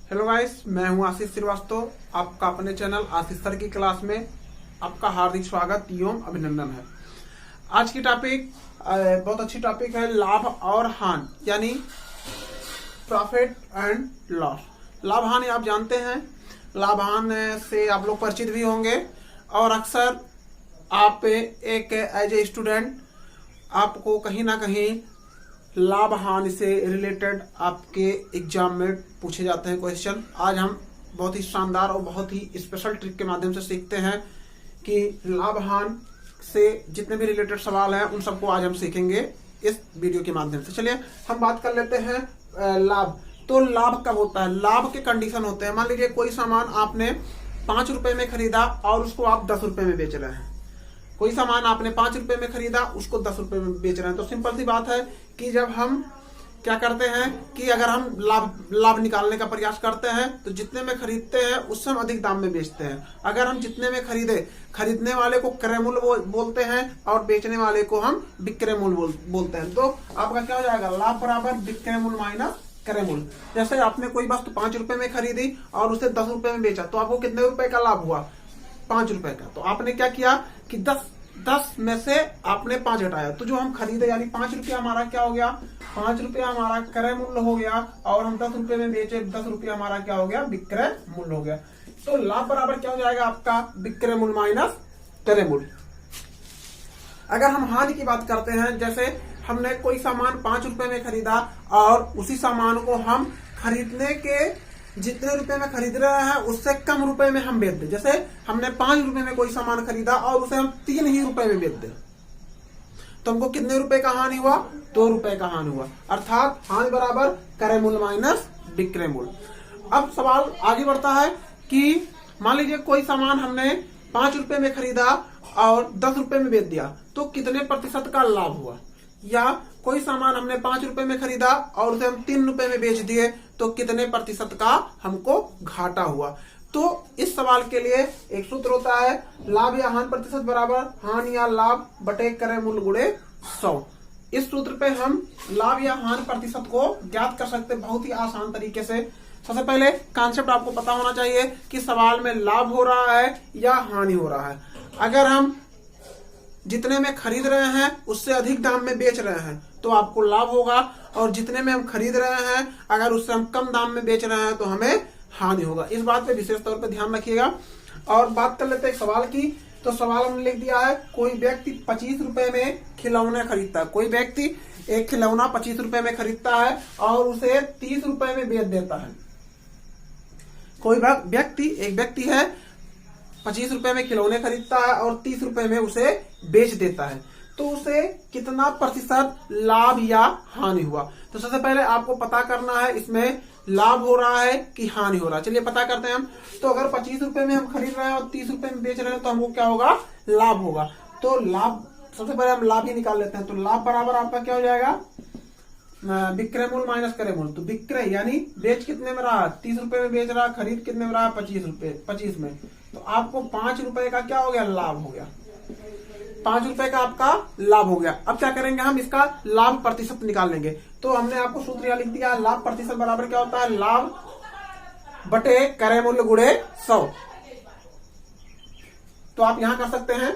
Hello guys, मैं हूं आशीष श्रीवास्तव। आपका अपने चैनल आशीष सर की क्लास में आपका हार्दिक स्वागत एवं अभिनंदन है। आज की टॉपिक बहुत अच्छी टॉपिक है, लाभ और हानि यानी प्रॉफिट एंड लॉस। लाभ हानि आप जानते हैं, लाभ हानि से आप लोग परिचित भी होंगे और अक्सर आप एक एज ए स्टूडेंट आपको कहीं ना कहीं लाभ हानि से रिलेटेड आपके एग्जाम में पूछे जाते हैं क्वेश्चन। आज हम बहुत ही शानदार और बहुत ही स्पेशल ट्रिक के माध्यम से सीखते हैं कि लाभ हानि से जितने भी रिलेटेड सवाल हैं उन सबको आज हम सीखेंगे इस वीडियो के माध्यम से। चलिए हम बात कर लेते हैं लाभ। तो लाभ कब होता है? लाभ के कंडीशन होते हैं। मान लीजिए कोई सामान आपने 5 रुपए में खरीदा और उसको आप 10 रुपए में बेच रहे हैं। कोई सामान आपने 5 रुपए में खरीदा, उसको 10 रुपए में बेच रहे हैं। तो सिंपल सी बात है कि जब हम क्या करते हैं कि अगर हम लाभ निकालने का प्रयास करते हैं तो जितने में खरीदते हैं उससे हम अधिक दाम में बेचते हैं। अगर हम जितने में खरीदने वाले को क्रय मूल्य बोलते हैं और बेचने वाले को हम विक्रय मूल्य बोलते हैं। तो आपका क्या हो जाएगा? लाभ बराबर विक्रय मूल्य माइनस क्रय मूल्य। जैसे आपने कोई वस्तु 5 रुपए में खरीदी और उसे 10 रुपए में बेचा, तो आपको कितने रुपए का लाभ हुआ? 5 रुपए का। तो आपने क्या किया कि 10 में से आपने 5 हटाया, तो जो हम खरीदे यानी 5 रुपया हमारा क्या हो गया? 5 रुपया हमारा क्रय मूल्य हो गया और हम 10 रुपए में बेचे, 10 रुपया हमारा क्या हो गया? विक्रय मूल्य हो गया। तो लाभ बराबर क्या हो जाएगा आपका? विक्रय मूल्य माइनस क्रय मूल्य। अगर हम हानि की बात करते हैं, जैसे हमने कोई सामान 5 रुपए में खरीदा और उसी सामान को हम खरीदने के जितने रुपए में खरीद रहे हैं उससे कम रुपए में हम बेच दे। जैसे हमने 5 रुपए में कोई सामान खरीदा और उसे हम 3 ही रुपए में बेच दे, तो हमको कितने रुपए का हानि हुआ? 2 रुपए का हानि हुआ। अर्थात हानि बराबर क्रय मूल्य माइनस विक्रय मूल्य। अब सवाल आगे बढ़ता है कि मान लीजिए कोई सामान हमने 5 रुपए में खरीदा और 10 रुपए में बेच दिया, तो कितने प्रतिशत का लाभ हुआ? या कोई सामान हमने 5 रुपए में खरीदा और उसे हम 3 रुपए में बेच दिए, तो कितने प्रतिशत का हमको घाटा हुआ? तो इस सवाल के लिए एक सूत्र होता है, लाभ या हानि प्रतिशत बराबर हानि या लाभ बटे क्रय मूल्य गुणे 100। इस सूत्र पे हम लाभ या हानि प्रतिशत को ज्ञात कर सकते हैं बहुत ही आसान तरीके से। सबसे पहले कॉन्सेप्ट आपको पता होना चाहिए कि सवाल में लाभ हो रहा है या हानि हो रहा है। अगर हम जितने में खरीद रहे हैं उससे अधिक दाम में बेच रहे हैं तो आपको लाभ होगा, और जितने में हम खरीद रहे हैं अगर उससे हम कम दाम में बेच रहे हैं तो हमें हानि होगा। इस बात पे विशेष तौर पे ध्यान रखिएगा। और बात कर लेते हैं सवाल की। तो सवाल हमने लिख दिया है, कोई व्यक्ति 25 रुपए में खिलौने खरीदता है। कोई व्यक्ति एक खिलौना 25 रुपए में खरीदता है और उसे 30 रुपए में बेच देता है। कोई एक व्यक्ति है 25 रुपए में खिलौने खरीदता है और 30 रुपए में उसे बेच देता है, तो उसे कितना प्रतिशत लाभ या हानि हुआ? तो सबसे पहले आपको पता करना है इसमें लाभ हो रहा है कि हानि हो रहा है। चलिए पता करते हैं हम। तो अगर 25 रुपए में हम खरीद रहे हैं और 30 रुपए में बेच रहे हैं तो हमको क्या होगा? लाभ होगा। तो लाभ सबसे पहले हम लाभ ही निकाल लेते हैं। तो लाभ बराबर आपका क्या हो जाएगा? विक्रय मूल्य माइनस क्रय मूल्य। तो विक्रय यानी बेच कितने में रहा? 30 रुपए में बेच रहा, खरीद कितने में रहा? 25 में। तो आपको 5 रुपए का क्या हो गया? लाभ हो गया। 5 रुपए का आपका लाभ हो गया। अब क्या करेंगे? हम इसका लाभ प्रतिशत निकाल लेंगे। तो हमने आपको सूत्र यहां लिख दिया, लाभ प्रतिशत बराबर क्या होता है? लाभ बटे क्रय मूल्य गुणे 100। तो आप यहां कर सकते हैं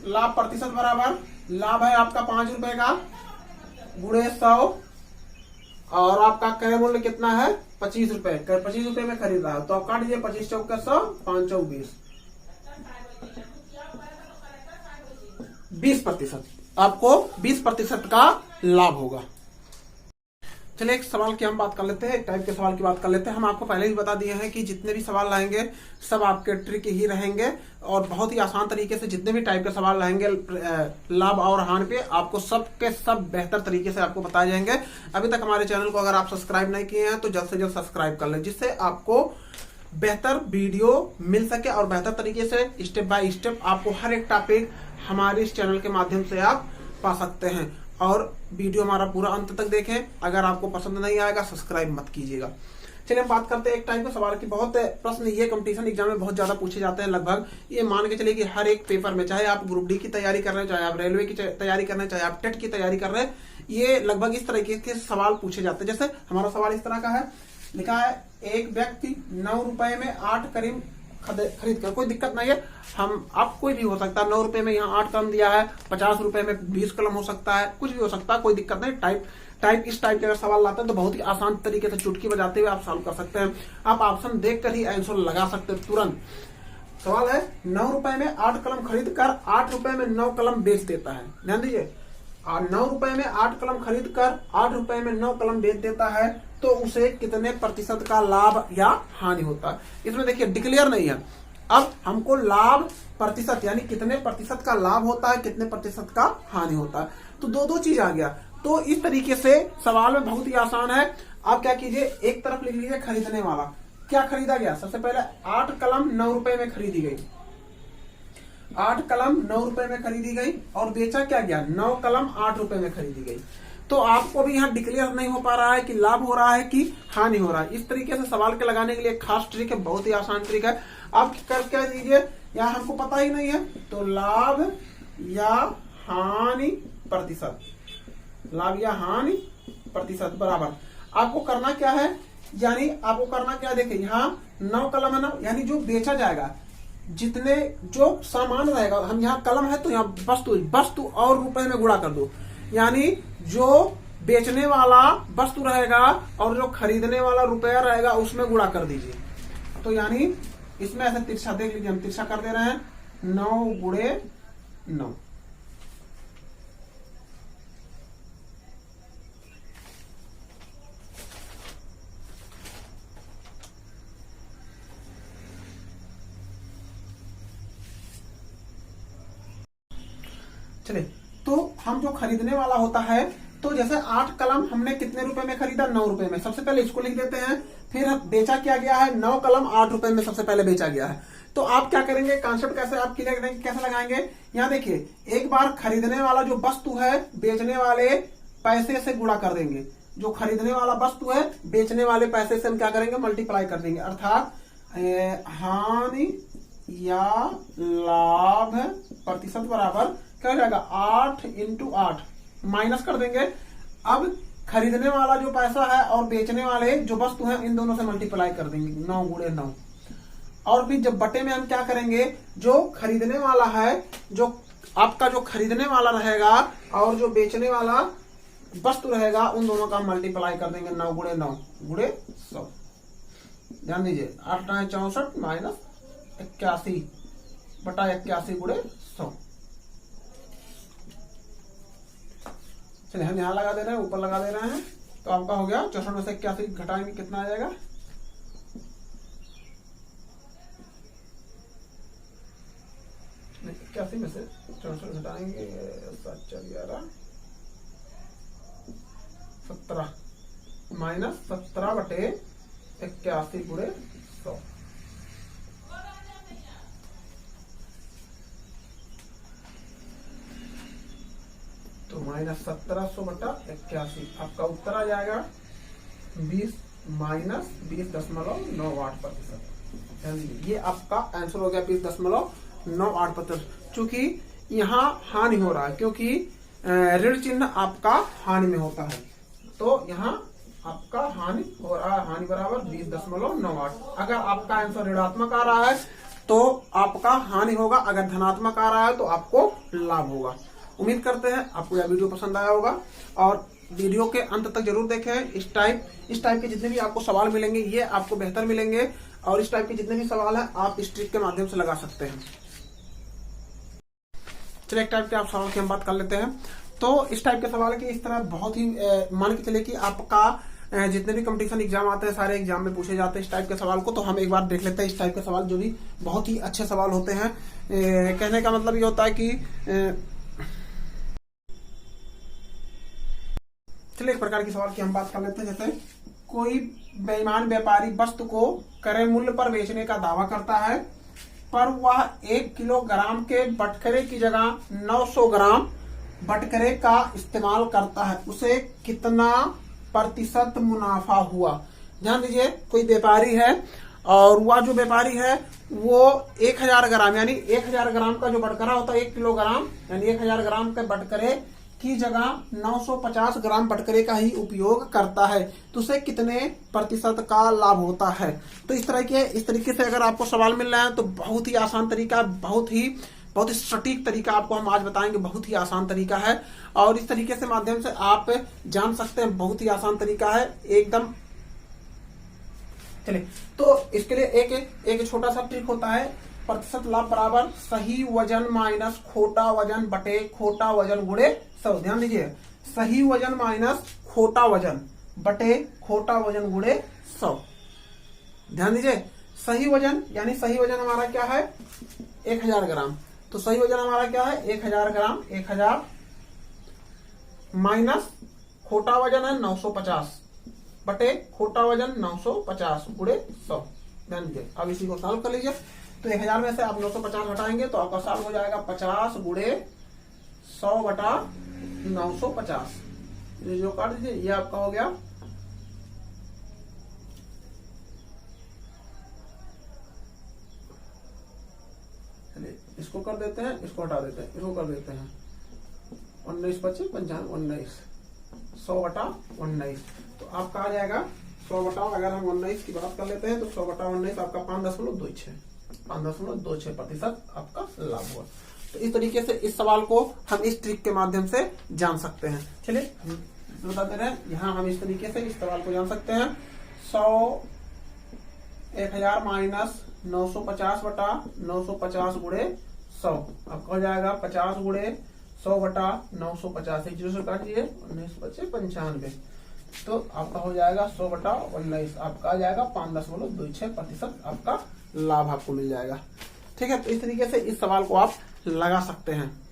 लाभ प्रतिशत बराबर, लाभ है आपका 5 रुपए का गुणे 100 और आपका क्रय मूल्य कितना है? 25 रुपए। 25 रुपए में खरीद रहा है तो आप काट दीजिए 25 चौक 100, 5 चौक 20, 20%। आपको 20% का लाभ होगा। चलिए एक सवाल की हम बात कर लेते हैं, एक टाइप के सवाल की बात कर लेते हैं। हम आपको पहले ही बता दिए हैं कि जितने भी सवाल रहेंगे सब आपके ट्रिक ही रहेंगे और बहुत ही आसान तरीके से जितने भी टाइप के सवाल रहेंगे लाभ और हानि पे आपको सब के सब बेहतर तरीके से आपको बताए जाएंगे। अभी तक हमारे चैनल को अगर आप सब्सक्राइब नहीं किए हैं तो जल्द से जल्द सब्सक्राइब कर लें, जिससे आपको बेहतर वीडियो मिल सके और बेहतर तरीके से स्टेप बाय स्टेप आपको हर एक टॉपिक हमारे इस चैनल के माध्यम से आप पा सकते हैं। और वीडियो हमारा पूरा अंत तक देखें। अगर आपको पसंद नहीं आएगा सब्सक्राइब मत कीजिएगा। चलिए हम बात करते हैं एक टाइप के सवाल की। बहुत प्रश्न ये कंपटीशन एग्जाम में बहुत ज्यादा पूछे जाते हैं। लगभग ये मान के चलिए कि हर एक पेपर में, चाहे आप ग्रुप डी की तैयारी कर रहे हैं, चाहे आप रेलवे की तैयारी कर रहे हैं, चाहे आप टेट की तैयारी कर रहे हैं, ये लगभग इस तरीके के सवाल पूछे जाते हैं। जैसे हमारा सवाल इस तरह का है, लिखा है एक व्यक्ति 9 रुपए में 8 करीम खरीद कर, कोई दिक्कत नहीं है, हम आप कोई भी हो सकता है। 9 रुपए में यहाँ 8 कलम दिया है, 50 रुपए में 20 कलम हो सकता है, कुछ भी हो सकता है, कोई दिक्कत नहीं। इस टाइप के अगर सवाल लाते हैं तो बहुत ही आसान तरीके से चुटकी बजाते हुए आप सॉल्व कर सकते हैं। आप ऑप्शन देखकर ही आंसर लगा सकते हैं तुरंत। सवाल है 9 रुपए में 8 कलम खरीद कर 8 रुपए में 9 कलम बेच देता है। ध्यान दीजिए, 9 रुपए में 8 कलम खरीद कर 8 रुपए में 9 कलम बेच देता है, तो उसे कितने प्रतिशत का लाभ या हानि होता है। इसमें देखिए डिक्लेयर नहीं है। अब हमको लाभ प्रतिशत यानी कितने प्रतिशत का लाभ होता है, कितने प्रतिशत का हानि होता है, तो दो चीज आ गया। तो इस तरीके से सवाल में बहुत ही आसान है। आप क्या कीजिए, एक तरफ लिख लीजिए खरीदने वाला, क्या खरीदा गया। सबसे पहले 8 कलम 9 रुपए में खरीदी गई, 8 कलम 9 रुपए में खरीदी गई, और बेचा क्या गया, 9 कलम 8 रुपए में खरीदी गई। तो आपको भी यहाँ डिक्लेयर नहीं हो पा रहा है कि लाभ हो रहा है कि हानि हो रहा है। इस तरीके से सवाल के लगाने के लिए खास ट्रिक है, बहुत ही आसान ट्रिक है। आप कर क्या दीजिए, यहाँ हमको पता ही नहीं है, तो लाभ या हानि प्रतिशत, लाभ या हानि प्रतिशत बराबर आपको करना क्या है, यानी आपको करना क्या, देखिए यहाँ 9 कलम है ना, यानी जो बेचा जाएगा, जितने जो सामान रहेगा, हम यहाँ कलम है तो यहाँ वस्तु और रुपए में गुणा कर दो, यानी जो बेचने वाला वस्तु रहेगा और जो खरीदने वाला रुपया रहेगा उसमें गुणा कर दीजिए। तो यानी इसमें ऐसे तिरछा देख लीजिए, हम तिरछा कर दे रहे हैं, 9 गुणे 9। चलिए, तो हम जो खरीदने वाला होता है, तो जैसे 8 कलम हमने कितने रुपए में खरीदा, 9 रुपए में, सबसे पहले इसको लिख देते हैं। फिर बेचा क्या गया है, 9 कलम 8 रुपए में सबसे पहले बेचा गया है। तो आप क्या करेंगे, कॉन्सेप्ट कैसे आप क्लियर करेंगे, कैसे लगाएंगे। यहाँ देखिए, एक बार खरीदने वाला जो वस्तु है बेचने वाले पैसे से गुणा कर देंगे, जो खरीदने वाला वस्तु है बेचने वाले पैसे से हम क्या करेंगे, मल्टीप्लाई कर देंगे, अर्थात हानि या लाभ प्रतिशत बराबर क्या हो जाएगा, 8 × 8 माइनस कर देंगे। अब खरीदने वाला जो पैसा है और बेचने वाले जो वस्तु है, इन दोनों से मल्टीप्लाई कर देंगे, 9 गुणे 9। और फिर जब बटे में हम क्या करेंगे, जो खरीदने वाला है, जो आपका जो खरीदने वाला रहेगा और जो बेचने वाला वस्तु रहेगा, उन दोनों का मल्टीप्लाई कर देंगे, 9 गुणे 9 गुणे 100। ध्यान दीजिए, 8 9 64 माइनस 81 बटा 81 गुणे 100। चलिए हम यहाँ लगा दे रहे हैं, ऊपर लगा दे रहे हैं, तो आपका हो गया 64 में से 81 घटाएंगे कितना आ जाएगा, 81 में से 64 घटाएंगे 7 4 11 17 माइनस 17 बटे 81 गुणे 100। तो माइनस 1700 बटा 81, आपका उत्तर आ जाएगा 20 माइनस 20.98%। ये आपका आंसर हो गया 20.98%। चूंकि यहाँ हानि हो रहा है, क्योंकि ऋण चिन्ह आपका हानि में होता है, तो यहाँ आपका हानि हो रहा है, हानि बराबर 20.98। अगर आपका आंसर ऋणात्मक आ रहा है तो आपका हानि होगा, अगर धनात्मक आ रहा है तो आपको लाभ होगा। उम्मीद करते हैं आपको यह वीडियो पसंद आया होगा, और वीडियो के अंत तक जरूर देखें। इस टाइप के जितने भी आपको सवाल मिलेंगे ये आपको बेहतर मिलेंगे, और इस टाइप के जितने भी सवाल हैं आप इस ट्रिक के माध्यम से लगा सकते हैं। चलिए एक टाइप के आप सवाल की हम बात कर लेते हैं। तो इस टाइप के सवाल की इस तरह बहुत ही मान के चले कि आपका जितने भी कंपटीशन एग्जाम आते हैं सारे एग्जाम में पूछे जाते हैं इस टाइप के सवाल को। तो हम एक बार देख लेते हैं इस टाइप के सवाल, जो भी बहुत ही अच्छे सवाल होते हैं। कहने का मतलब ये होता है कि चलिए एक प्रकार की सवाल की हम बात कर लेते हैं। जैसे कोई बेईमान व्यापारी वस्तु को क्रय मूल्य पर बेचने का दावा करता है, पर वह 1 किलोग्राम के बटखरे की जगह 900 ग्राम बटखरे का इस्तेमाल करता है, उसे कितना प्रतिशत मुनाफा हुआ। ध्यान दीजिए, कोई व्यापारी है और वह जो व्यापारी है वो 1000 ग्राम यानी 1000 ग्राम का जो बटकरा होता है 1 किलोग्राम यानी 1000 ग्राम के बटकरे की जगह 950 ग्राम बटकरे का ही उपयोग करता है, तो उसे कितने प्रतिशत का लाभ होता है। तो इस तरीके से अगर आपको सवाल मिल रहा है तो बहुत ही आसान तरीका, बहुत ही सटीक तरीका आपको हम आज बताएंगे। बहुत ही आसान तरीका है और इस तरीके से माध्यम से आप जान सकते हैं, बहुत ही आसान तरीका है एकदम। चलिए, तो इसके लिए एक छोटा सा ट्रिक होता है, प्रतिशत लाभ बराबर सही वजन माइनस खोटा वजन बटे खोटा वजन गुणे 100। ध्यान दीजिए, सही वजन माइनस खोटा वजन बटे खोटा वजन गुणे 100। ध्यान दीजिए, सही वजन यानी सही वजन हमारा क्या है 1000 ग्राम, तो सही वजन हमारा क्या है 1000 ग्राम, 1000 माइनस खोटा वजन है 950 बटे खोटा वजन 950 गुणे 100। ध्यान दीजिए, अब इसी को सॉल्व कर लीजिए। तो 1000 में से आप 950 हटाएंगे तो आपका सॉल्व हो जाएगा 50 गुणे 100 बटा 950। ये जो काट दीजिए, ये आपका हो गया इसको कर देते हैं, इसको हटा देते हैं, इसको कर देते हैं 19 25 55 19 100 बटा 19। तो आपका आ जाएगा 100 बटा, अगर हम 19 की बात कर लेते हैं तो 100 बटा 19 आपका 5.26% आपका लाभ हुआ। तो इस तरीके से इस सवाल को हम इस ट्रिक के माध्यम से जान सकते हैं। चलिए बताते रहे, यहाँ हम इस तरीके से इस सवाल को जान सकते हैं। 1000 माइनस 950 बटा 950 गुणे 100 आपका हो जाएगा 50 गुणे 100 बटा 950, एक जीरो से काटिए 19 25 95, तो आपका हो जाएगा 100 बटा 19, आपका आ जाएगा 5.26% आपका लाभ आपको मिल जाएगा। ठीक है, तो इस तरीके से इस सवाल को आप लगा सकते हैं।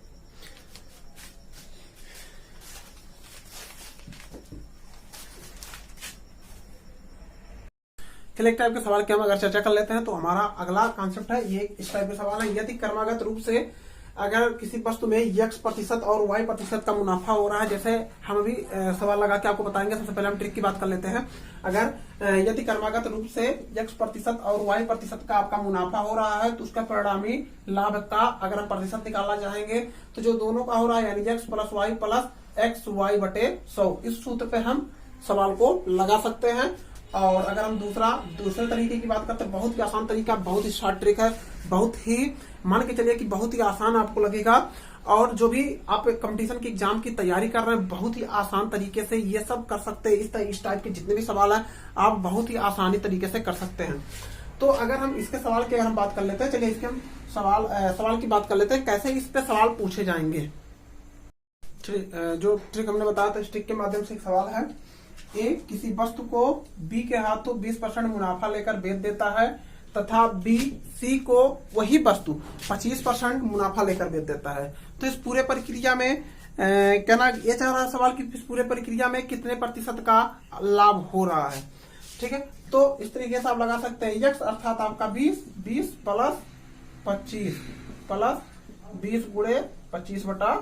चलिए, एक टाइप के सवाल की हम अगर चर्चा कर लेते हैं तो हमारा अगला कॉन्सेप्ट है ये इस टाइप के सवाल है, यदि क्रमागत रूप से अगर किसी वस्तु में x% और y% का मुनाफा हो रहा है, जैसे हम अभी सवाल लगा के आपको बताएंगे। सबसे पहले हम ट्रिक की बात कर लेते हैं। अगर यदि क्रमागत रूप से x% और y% का आपका मुनाफा हो रहा है तो उसका परिणामी लाभ का अगर हम प्रतिशत निकालना चाहेंगे तो जो दोनों का हो रहा है यानी x plus y plus XY बटे 100, इस सूत्र पे हम सवाल को लगा सकते हैं। और अगर हम दूसरे तरीके की बात करते हैं, बहुत ही आसान तरीका, बहुत ही शॉर्ट ट्रिक है, बहुत ही मान के चलिए कि बहुत ही आसान आपको लगेगा। और जो भी आप कंपटीशन की एग्जाम की तैयारी कर रहे हैं बहुत ही आसान तरीके से ये सब कर सकते हैं। इस टाइप के जितने भी सवाल हैं आप बहुत ही आसानी तरीके से कर सकते हैं। तो अगर हम इसके सवाल की अगर हम बात कर लेते हैं, चलिए इसके हम सवाल की बात कर लेते हैं, कैसे इस पे सवाल पूछे जाएंगे। जो ट्रिक हमने बताया था, इस ट्रिक के माध्यम से एक सवाल है, ए किसी वस्तु को बी के हाथों 20% मुनाफा लेकर बेच देता है तथा बी सी को वही वस्तु 25% मुनाफा लेकर बेच देता है। तो इस पूरे प्रक्रिया में कहना ये चाह रहा है सवाल कि इस पूरे प्रक्रिया में कितने प्रतिशत का लाभ हो रहा है। ठीक है, तो इस तरीके से आप लगा सकते हैं x अर्थात आपका 20 प्लस 25 प्लस 20 गुणे 25 बटा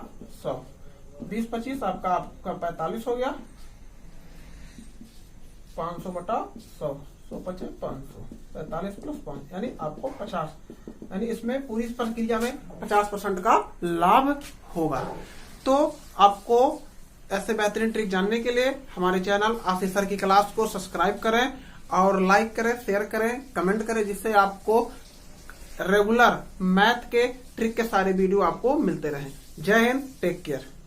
100, 20 25 आपका 45 हो गया, 500 बटा 100, 100 25 500, 45 प्लस 5 यानी आपको 50, यानी इसमें पूरी प्रक्रिया में 50% का लाभ होगा। तो आपको ऐसे बेहतरीन ट्रिक जानने के लिए हमारे चैनल आशीष सर की क्लास को सब्सक्राइब करें और लाइक करें, शेयर करें, कमेंट करें, जिससे आपको रेगुलर मैथ के ट्रिक के सारे वीडियो आपको मिलते रहें। जय हिंद, टेक केयर।